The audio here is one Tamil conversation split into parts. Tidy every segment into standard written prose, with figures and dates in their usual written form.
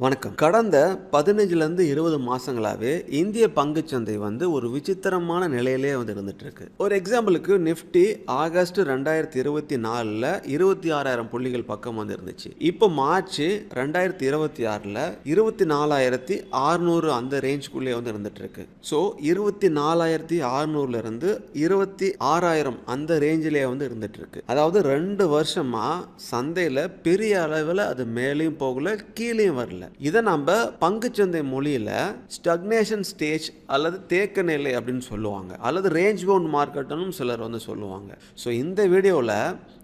வணக்கம். கடந்த 15லேருந்து 20 மாசங்களாவே இந்திய பங்குச்சந்தை ஒரு விசித்திரமான நிலையிலே இருந்துட்டு இருக்கு. ஒரு எக்ஸாம்பிளுக்கு நிஃப்டி ஆகஸ்ட் 2024ல 26,000 புள்ளிகள் பக்கம் இருந்துச்சு. இப்போ மார்ச் 2026ல 24,600 அந்த ரேஞ்சுக்குள்ளே இருந்துட்டு இருக்கு. ஸோ 24,600ல இருந்து 26,000 அந்த ரேஞ்சிலே இருந்துட்டு இருக்கு. அதாவது 2 வருஷமா சந்தையில பெரிய அளவில் அது மேலேயும் போகல, கீழேயும் வரல. இதை நம்ம பங்குச்சந்தை மொழியில ஸ்டக்னேஷன் ஸ்டேஜ் அல்லது தேக்க நிலை அப்படின்னு சொல்லுவாங்க, அல்லது ரேஞ்ச் பவுண்ட் மார்க்கெட்னு சிலர் சொல்லுவாங்க. ஸோ இந்த வீடியோவில்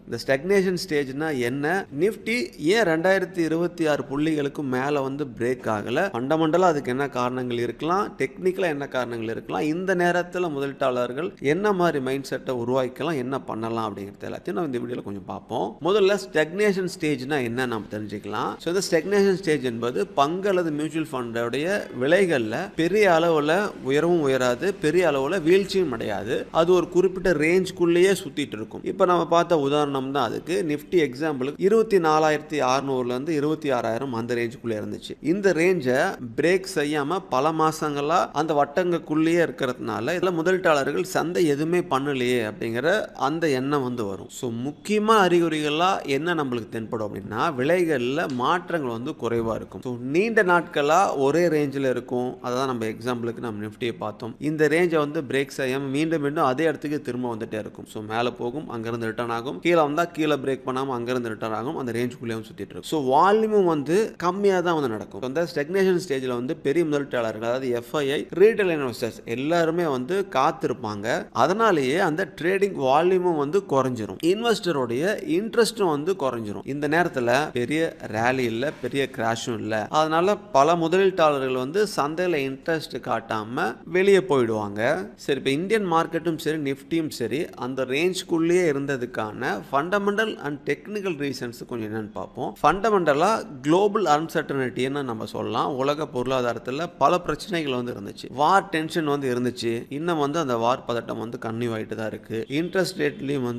இந்த ஸ்டக்னேஷன் ஸ்டேஜ்னா என்ன, நிஃப்டி ஏன் 2026 புள்ளிகளுக்கு மேலே பிரேக் ஆகலை, ஃபண்டமெண்டலாக அதுக்கு என்ன காரணங்கள் இருக்கலாம், டெக்னிக்கலாக என்ன காரணங்கள் இருக்கலாம், இந்த நேரத்தில் முதலீட்டாளர்கள் என்ன மாதிரி மைண்ட் செட்டை உருவாக்கலாம், என்ன பண்ணலாம் அப்படிங்கிறது எல்லாத்தையும் நம்ம இந்த வீடியோவில் கொஞ்சம் பார்ப்போம். முதல்ல ஸ்டக்னேஷன் ஸ்டேஜ்னா என்ன நம்ம தெரிஞ்சுக்கலாம். ஸோ இந்த ஸ்டக்னேஷன் ஸ்டேஜ் என்பது பங்கு அல்லது மியூச்சுவல் ஃபண்டோடைய விலைகளில் பெரிய அளவில் உயரவும் உயராது, பெரிய அளவில் வீழ்ச்சியும் அடையாது. அது ஒரு குறிப்பிட்ட ரேஞ்சுக்குள்ளேயே சுற்றிட்டு இருக்கும். இப்போ நம்ம பார்த்த உதாரணம் தான் அதுக்கு. நிஃப்டி எக்ஸாம்பிளுக்கு 24,600லேருந்து 26,000 அந்த ரேஞ்சுக்குள்ளே இருந்துச்சு. இந்த ரேஞ்சை பிரேக் செய்யாம பல மாசங்களா அந்த வட்டங்களுக்குள்ளேயே இருக்கிறதுனால இதில் முதலீட்டாளர்கள் சந்தை எதுவுமே பண்ணலையே அப்படிங்கிற அந்த எண்ணம் வரும். ஸோ முக்கியமாக அறிகுறிகளாக என்ன நம்மளுக்கு தென்படும் அப்படின்னா, விலைகளில் மாற்றங்கள் குறைவாக இருக்கும். ஸோ நீண்ட நாட்களாக ஒரே ரேஞ்சில் இருக்கும். அதான் நம்ம எக்ஸாம்பிளுக்கு நம்ம நிஃப்டியை பார்த்தோம். இந்த ரேஞ்சை பிரேக் செய்யாமல் மீண்டும் மீண்டும் அதே இடத்துக்கு திரும்ப வந்துட்டே இருக்கும். ஸோ மேலே போகும், அங்கேருந்து ரிட்டர்ன் ஆகும், கீழே வந்தால் கீழே பிரேக் பண்ணாமல் அங்கேருந்து ரிட்டர்ன் ஆகும், அந்த ரேஞ்சுக்குள்ளேயும் சுற்றிட்டு இருக்கும். ஸோ வால்யூமும் கம்மியாக தான் நடக்கும். அந்த ஸ்டக்னேஷன் ஸ்டேஜில் பெரிய முதலீட்டாளர்கள், அதாவது எஃப்ஐஐ, ரீட்டைல் இன்வெஸ்டர்ஸ் எல்லாருமே காத்திருப்பாங்க. அதனாலேயே அந்த ட்ரேடிங் வால்யூமும் குறைஞ்சிரும், இன்வெஸ்டருடைய இன்ட்ரெஸ்டும் குறைஞ்சிரும். இந்த நேரத்தில் பெரிய ரேலி இல்லை, பெரிய கிராஷும் இல்லை. அதனால பல முதலீட்டாளர்கள் சந்தையில் இன்ட்ரெஸ்ட் காட்டாம வெளியே போயிடுவாங்க. சரி, இப்போ இந்தியன் மார்க்கெட்டும் சரி, நிஃப்டியும் சரி, அந்த ரேஞ்சுக்குள்ளேயே இருந்ததுக்கான ஃபண்டமெண்டல் அண்ட் டெக்னிக்கல் ரீசன்ஸ் கொஞ்சம் என்னன்னு பார்ப்போம். ஃபண்டமெண்டலா குளோபல் அன்சர்டனிட்டின்னு நம்ம சொல்லலாம். உலக பொருளாதாரத்தில் பல பிரச்சனைகள் இருந்துச்சு. வார் டென்ஷன் இருந்துச்சு. இன்னும் அந்த வார் பதட்டம் கன்னியூ ஆகிட்டு தான் இருக்கு. இன்ட்ரெஸ்ட் ரேட்லயும்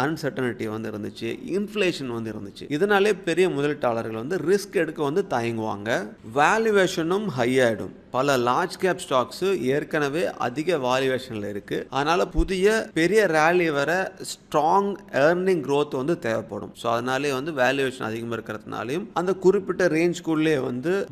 அன்சர்டனிட்டி இருந்துச்சு. இன்ஃப்ளேஷன் இருந்துச்சு. இதனாலே பெரிய முதலீட்டாளர்கள் ரிஸ்க் எடுக்க தயங்குவாங்க. வேல்யூவேஷனும் ஹை ஆயிடும். பல லார்ஜ் கேப் ஸ்டாக்ஸ் ஏற்கனவே அதிக வால்யூவேஷன்ல இருக்கு. அதனால புதிய பெரிய ரேலி வர ஸ்ட்ராங் ஏர்னிங் growth தேவைப்படும். ஸோ அதனாலே வேல்யூவேஷன் அதிகமாக இருக்கிறதுனாலையும் அந்த குறிப்பிட்ட ரேஞ்சுக்குள்ளே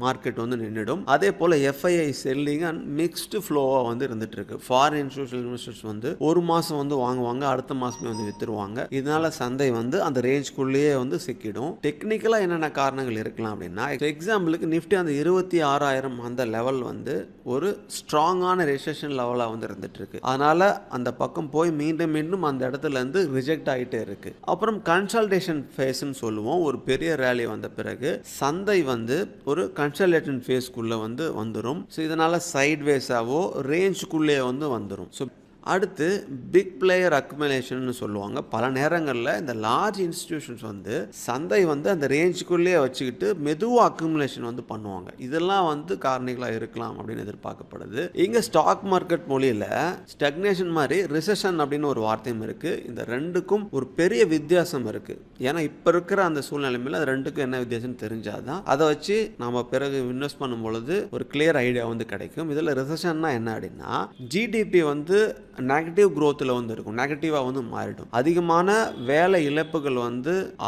மார்க்கெட் நின்றுடும். அதே போல எஃப்ஐஐ செல்லிங் அண்ட் மிக்ஸ்டு ஃப்ளோவா இருந்துட்டு இருக்கு. ஃபாரின் இன்ஸ்டிடியூஷனல் இன்வெஸ்டர்ஸ் ஒரு மாசம் வாங்குவாங்க, அடுத்த மாசமே வித்துருவாங்க. இதனால சந்தை அந்த ரேஞ்சுக்குள்ளேயே சிக்கிடும். டெக்னிக்கலா என்னென்ன காரணங்கள் இருக்கலாம் அப்படின்னா, எக்ஸாம்பிளுக்கு நிஃப்டி அந்த 26,000 அந்த லெவல் ஒரு ஸ்ட்ராங்கான ரெசிஸ்டன்ஸ் லெவலா இருந்துட்டு இருக்கு. அதனால அந்த பக்கம் போய் மீண்டும் மீண்டும் அந்த இடத்துல இருந்து ரிஜெக்ட் ஆகிட்டே இருக்கு. அப்புறம் கன்சாலிடேஷன் ஃபேஸ்ன்னு சொல்லுவோம். ஒரு பெரிய ரேலி வந்த பிறகு சந்தை ஒரு கன்சாலிடேஷன் ஃபேஸ்க்குள்ள வந்துடும். ஸோ இதனால சைட்வேஸாவோ ரேஞ்சுக்குள்ளே வந்துடும். ஸோ அடுத்து பிக் பிளேயர் அக்குமுலேஷன் சொல்லுவாங்க. பல நேரங்களில் இந்த லார்ஜ் இன்ஸ்டிடியூஷன்ஸ் சந்தை அந்த ரேஞ்சுக்குள்ளேயே வச்சுக்கிட்டு மெதுவாக அக்குமுலேஷன் பண்ணுவாங்க. இதெல்லாம் காரணிகளாக இருக்கலாம் அப்படின்னு எதிர்பார்க்கப்படுது. இங்கே ஸ்டாக் மார்க்கெட் மொழியில் ஸ்டக்னேஷன் மாதிரி ரிசெஷன் அப்படின்னு ஒரு வார்த்தையும் இருக்கு. இந்த ரெண்டுக்கும் ஒரு பெரிய வித்தியாசம் இருக்கு. ஏன்னா இப்போ இருக்கிற அந்த சூழ்நிலைமையில் அது ரெண்டுக்கும் என்ன வித்தியாசம் தெரிஞ்சாதான் அதை வச்சு நம்ம பிறகு இன்வெஸ்ட் பண்ணும் பொழுது ஒரு கிளியர் ஐடியா கிடைக்கும். இதில் ரிசெஷன்னா என்ன அப்படின்னா, ஜிடிபி நெகட்டிவ் growthல இருக்கும், நெகட்டிவாக மாறிடும். அதிகமான வேலை இழப்புகள்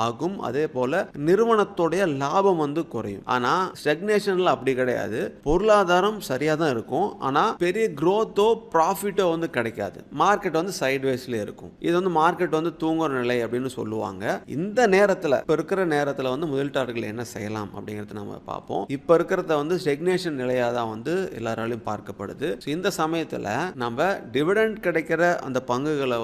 ஆகும். அதே போல நிறுவனத்துடைய லாபம் குறையும். ஆனால் ஸ்டக்னேஷன்ல அப்படி கிடையாது. பொருளாதாரம் சரியாக தான் இருக்கும், ஆனால் பெரிய growthஓ ப்ராஃபிட்டோ கிடைக்காது. மார்க்கெட் சைட்வேஸ்ல இருக்கும். இது மார்க்கெட் தூங்குற நிலை அப்படின்னு சொல்லுவாங்க. இந்த நேரத்தில், இப்போ இருக்கிற நேரத்தில் முதலீட்டாளர்கள் என்ன செய்யலாம் அப்படிங்கிறத நம்ம பார்ப்போம். இப்போ இருக்கிறத ஸ்டக்னேஷன் நிலையாக தான் எல்லாராலையும் பார்க்கப்படுது. இந்த சமயத்தில் நம்ம டிவிடெண்ட் கிடைக்கிற அந்த பங்குகளை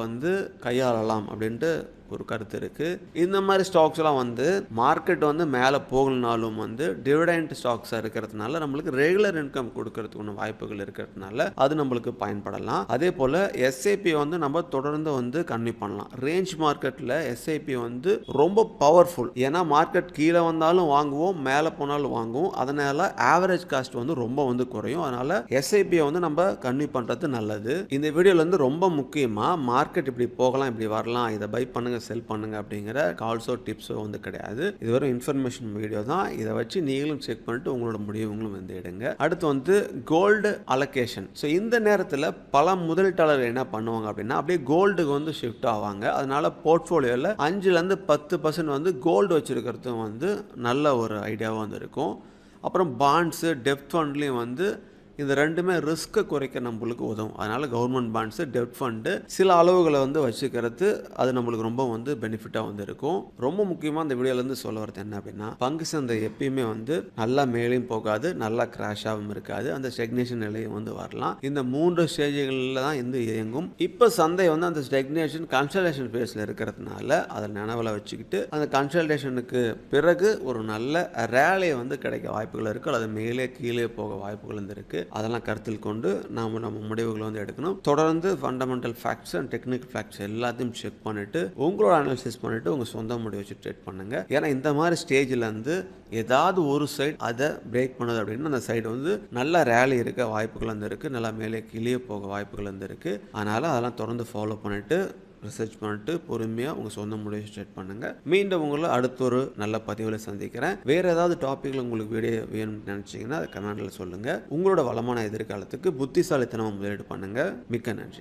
கையாளலாம் அப்படின்ட்டு ஒரு கருத்து இருக்கு. இந்த மாதிரி ஸ்டாக்ஸ் எல்லாம் மார்க்கெட் மேலே போகலனாலும் டிவிடெண்ட் ஸ்டாக்ஸாக இருக்கிறதுனால நம்மளுக்கு ரெகுலர் இன்கம் கொடுக்கறதுக்கு வாய்ப்புகள் இருக்கிறதுனால அது நம்மளுக்கு பயன்படலாம். அதே போல் எஸ்ஐபி நம்ம தொடர்ந்து கன்டினியூ பண்ணலாம். ரேஞ்ச் மார்க்கெட்டில் எஸ்ஐபி ரொம்ப பவர்ஃபுல். ஏன்னா மார்க்கெட் கீழே வந்தாலும் வாங்குவோம், மேலே போனாலும் வாங்குவோம். அதனால ஆவரேஜ் காஸ்ட் ரொம்ப குறையும். அதனால எஸ்ஐபியை நம்ம கன்டினியூ பண்ணுறது நல்லது. இந்த வீடியோவில் ரொம்ப முக்கியமாக மார்க்கெட் இப்படி போகலாம், இப்படி வரலாம், இதை பை பண்ணுங்க பண்ணுங்க செல் பண்ணுங்க அப்படிங்கிற கால்ஸோ டிப்ஸோ வந்து கிடையாது. இது ஒரு இன்ஃபர்மேஷன் வீடியோ தான். இதை வச்சு நீங்களும் செக் பண்ணிட்டு உங்களோட முடிவுகளும் வந்து எடுங்க. அடுத்து வந்து கோல்டு அலோகேஷன். ஸோ இந்த நேரத்தில் பல முதலீட்டாளர்கள் என்ன பண்ணுவாங்க அப்படின்னா அப்படியே கோல்டுக்கு வந்து ஷிஃப்ட் ஆவாங்க. அதனால போர்ட்ஃபோலியோவில் 5லேருந்து 10% வந்து கோல்டு வச்சிருக்கிறதும் வந்து நல்ல ஒரு ஐடியாவாக வந்து இருக்கும். அப்புறம் பாண்ட்ஸு டெப்ட் ஃபண்ட்லேயும் வந்து இந்த ரெண்டுமே ரிஸ்க்கை குறைக்க நம்மளுக்கு உதவும். அதனால் கவர்மெண்ட் பாண்ட்ஸு டெப்ட் ஃபண்டு சில அளவுகளை வந்து வச்சுக்கிறது அது நம்மளுக்கு ரொம்ப வந்து பெனிஃபிட்டாக வந்து இருக்கும். ரொம்ப முக்கியமாக இந்த வீடியோலேருந்து சொல்ல வரது என்ன அப்படின்னா பங்கு சந்தை எப்பயுமே வந்து நல்லா மேலேயும் போகாது, நல்லா கிராஷாகவும் இருக்காது, அந்த ஸ்டெக்னேஷன் நிலையும் வந்து வரலாம். இந்த 3 ஸ்டேஜ்களில் தான் வந்து இயங்கும். இப்போ சந்தை வந்து அந்த ஸ்டெக்னேஷன் கன்சல்டேஷன் ஃபேஸில் இருக்கிறதுனால அதை நினைவில் வச்சுக்கிட்டு அந்த கன்சல்டேஷனுக்கு பிறகு ஒரு நல்ல ரேலியை வந்து கிடைக்க வாய்ப்புகள் இருக்குது. அது மேலே கீழே போக வாய்ப்புகள் வந்து இருக்குது. அதெல்லாம் கருத்தில் கொண்டு நம்ம முடிவுகளை வந்து எடுக்கணும். தொடர்ந்து fundamental facts and technical facts எல்லாத்தையும் செக் பண்ணிட்டு உங்களோட அனாலிசிஸ் பண்ணிட்டு உங்க சொந்த முடிவு வச்சு ட்ரேட் பண்ணுங்க. ஏன்னா இந்த மாதிரி ஸ்டேஜில் இருந்து ஏதாவது ஒரு சைடு அதை பிரேக் பண்ணுது அப்படின்னா அந்த சைடு வந்து நல்ல ரேலி இருக்க வாய்ப்புகள் வந்து இருக்கு, நல்லா மேலே கீழே போக வாய்ப்புகள் வந்து இருக்கு. அதனால அதெல்லாம் தொடர்ந்து ஃபாலோ பண்ணிட்டு ரிசர்ச் பண்ணிட்டு பொறுமையாக உங்கள் சொந்த முடிவு ஸ்டார்ட் பண்ணுங்கள். மீண்டும் உங்களை அடுத்த ஒரு நல்ல பதிவில் சந்திக்கிறேன். வேறு ஏதாவது டாப்பிக்கில் உங்களுக்கு வீடியோ வேணும்னு நினச்சிங்கன்னா அதை கமெண்டில் சொல்லுங்கள். உங்களோட வளமான எதிர்காலத்துக்கு புத்திசாலித்தனமாக முதலீடு பண்ணுங்கள். மிக்க நன்றி.